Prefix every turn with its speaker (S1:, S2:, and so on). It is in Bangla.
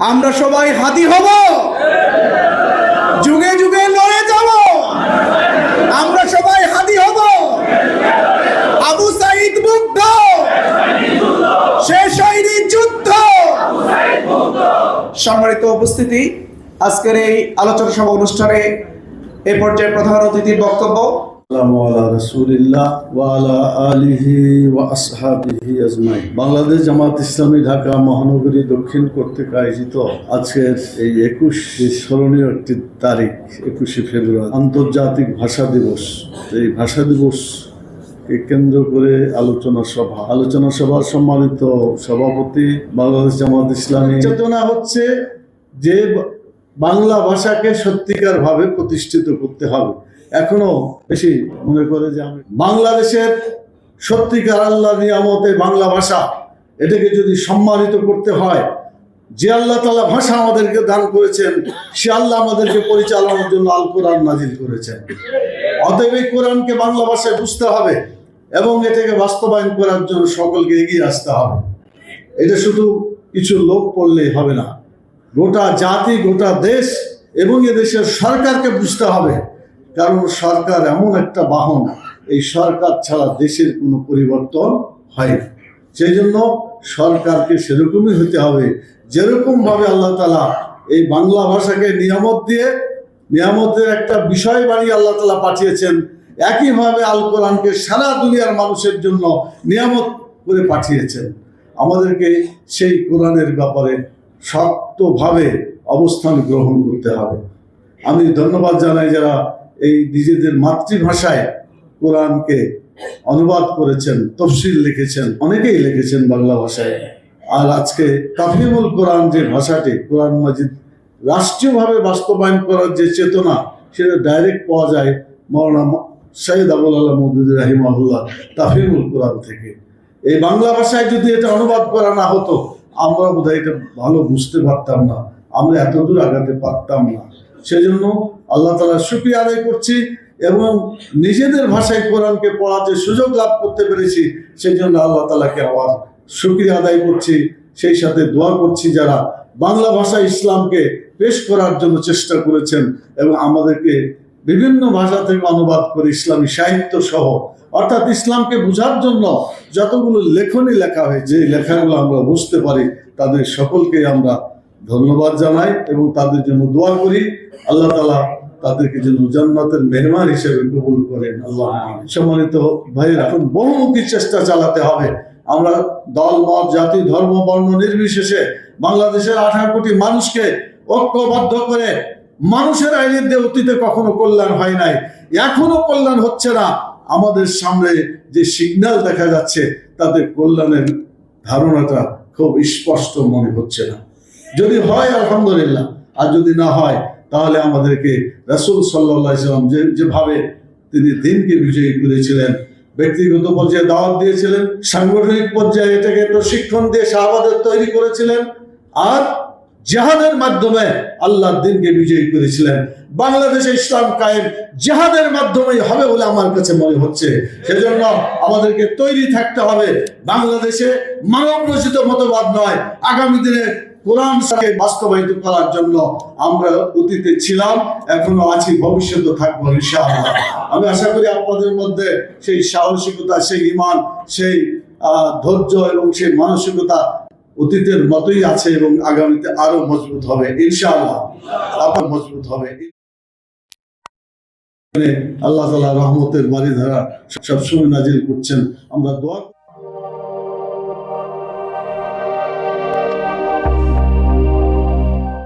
S1: আমরা সবাই হাদি হব, যুগে যুগে লড়ে যাব। আমরা সবাই হাদি হব। আবু সাঈদ মুগ্ধ, শেষ হয়নি যুদ্ধ। সম্মানিত উপস্থিতি, আজকের এই আলোচনা সভা অনুষ্ঠানে এ পর্যায়ে প্রধান অতিথির বক্তব্য।
S2: বাংলাদেশ জামাত ইসলামী ঢাকা মহানগরী দক্ষিণ কর্তৃক আয়োজিত আজকের এই 21 স্মরণীয় একটি তারিখ 21শে ফেব্রুয়ারি আন্তর্জাতিক ভাষা দিবস। এই ভাষা দিবসকে কেন্দ্র করে আলোচনা সভার সম্মানিত সভাপতি বাংলাদেশ জামাত ইসলামী চেতনা হচ্ছে যে বাংলা ভাষাকে সত্যিকার ভাবে প্রতিষ্ঠিত করতে হবে। এখনো বেশি মনে করে যে আমি বাংলাদেশের সত্যিকার আল্লাহ নিয়ামতে বাংলা ভাষা, এটাকে যদি সম্মানিত করতে হয়, যে আল্লাহ তাআলা ভাষা আমাদেরকে দান করেছেন, সে আল্লাহ আমাদেরকে পরিচালনার জন্য আল কোরআন নাজিল করেছেন। অতএব এই কোরআনকে বাংলা ভাষায় বুঝতে হবে এবং এটাকে বাস্তবায়ন করার জন্য সকলকে এগিয়ে আসতে হবে। এটা শুধু কিছু লোক পড়লেই হবে না, গোটা জাতি, গোটা দেশ এবং এদেশের সরকারকে বুঝতে হবে। কারণ সরকার এমন একটা বাহন, এই সরকার ছাড়া দেশের কোনো পরিবর্তন হয় না। সেই জন্য সরকারকে সেরকমই হতে হবে যেরকমভাবে আল্লাহ তাআলা এই বাংলা ভাষাকে নিয়ামতের একটা বিষয় বানিয়ে আল্লাহ তাআলা পাঠিয়েছেন, একইভাবে আল কোরআনকে সারা দুনিয়ার মানুষের জন্য নিয়ামত করে পাঠিয়েছেন। আমাদেরকে সেই কোরআনের ব্যাপারে শক্তভাবে অবস্থান গ্রহণ করতে হবে। আমি ধন্যবাদ জানাই যারা এই নিজেদের মাতৃভাষায় কোরআনকে অনুবাদ করেছেন, তফসির লিখেছেন, অনেকেই লিখেছেন বাংলা ভাষায়। আর আজকে তাফহিমুল কোরআন যে ভাষাটি, কোরআন মাজিদ রাষ্ট্রীয়ভাবে বাস্তবায়ন করার যে চেতনা, সেটা ডাইরেক্ট পাওয়া যায় মাওলানা সৈয়দ আবুল আলা মওদুদী রাহিমাহুল্লাহ তাফহিমুল কোরআন থেকে। এই বাংলা ভাষায় যদি এটা অনুবাদ করা না হতো, আমরা বোধহয় এটা ভালো বুঝতে পারতাম না, আমরা এতদূর আগাতে পারতাম না। সেজন্য আল্লাহ তাআলার শুকরিয়া আদায় করছি এবং নিজেদের ভাষায় কোরআনকে পড়াতে সুযোগ লাভ করতে পেরেছি, সেই জন্য আল্লাহ তাআলাকে আবার শুকরিয়া আদায় করছি। সেই সাথে দোয়া করছি যারা বাংলা ভাষায় ইসলামকে পেশ করার জন্য চেষ্টা করেছেন এবং আমাদেরকে বিভিন্ন ভাষা থেকে অনুবাদ করে ইসলামী সাহিত্য সহ, অর্থাৎ ইসলামকে বোঝার জন্য যতগুলো লেখনী লেখা হয়, যে লেখাগুলো আমরা বুঝতে পারি, তাদের সকলকে আমরা ধন্যবাদ জানাই এবং তাদের জন্য দোয়া করি। আল্লাহ তাআলা তাদেরকে যেন জান্নাতের মেহমান হিসেবে কবুল করেন। আল্লাহ। সম্মানিত ভাইয়েরা, এখন বহুমুখী চেষ্টা চালাতে হবে। আমরা দল, মত, জাতি, ধর্ম, বর্ণ নির্বিশেষে বাংলাদেশের 18 কোটি মানুষকে ঐক্যবদ্ধ করে, মানুষের আইনের দিয়ে অতীতে কখনো কল্যাণ হয় নাই, এখনো কল্যাণ হচ্ছে না। আমাদের সামনে যে সিগন্যাল দেখা যাচ্ছে, তাতে কল্যাণের ধারণাটা খুব স্পষ্ট মনে হচ্ছে না। যদি হয় আলহামদুলিল্লাহ, আর যদি না হয় তাহলে আমাদেরকে রাসূল সাল্লাল্লাহু আলাইহি ওয়াসাল্লাম যেভাবে তিনি দিনকে বিজয়ী করেছিলেন, ব্যক্তিগত পর্যায়ে দাওয়াত দিয়েছিলেন, সাংগঠনিক পর্যায়ে এটাকে প্রশিক্ষণ দিয়ে সাহাবাদের তৈরি করেছিলেন, আর জিহাদের মাধ্যমে আল্লাহর দিনকে বিজয়ী করেছিলেন। বাংলাদেশে ইসলাম কায়েম জিহাদের মাধ্যমেই হবে বলে আমার কাছে মনে হচ্ছে। সেজন্য আমাদেরকে তৈরি থাকতে হবে। বাংলাদেশে মানব রচিত মতবাদ নয়, আগামী দিনে কোরআনকে বাস্তবায়িত করার জন্য আমরা অতীতে ছিলাম, এখনো আছি, ভবিষ্যতে থাকবো ইনশাআল্লাহ। আমি আশা করি আপনাদের মধ্যে সেই সাহসিকতা, সেই ঈমান, সেই ধৈর্য এবং সেই মানসিকতা অতীতের মতোই আছে এবং আগামীতে আরো মজবুত হবে ইনশাআল্লাহ, আবার মজবুত হবে। আল্লাহ তাআলা রহমতের বারিধারা সবসময় নাজিল করছেন। আমরা দোয়া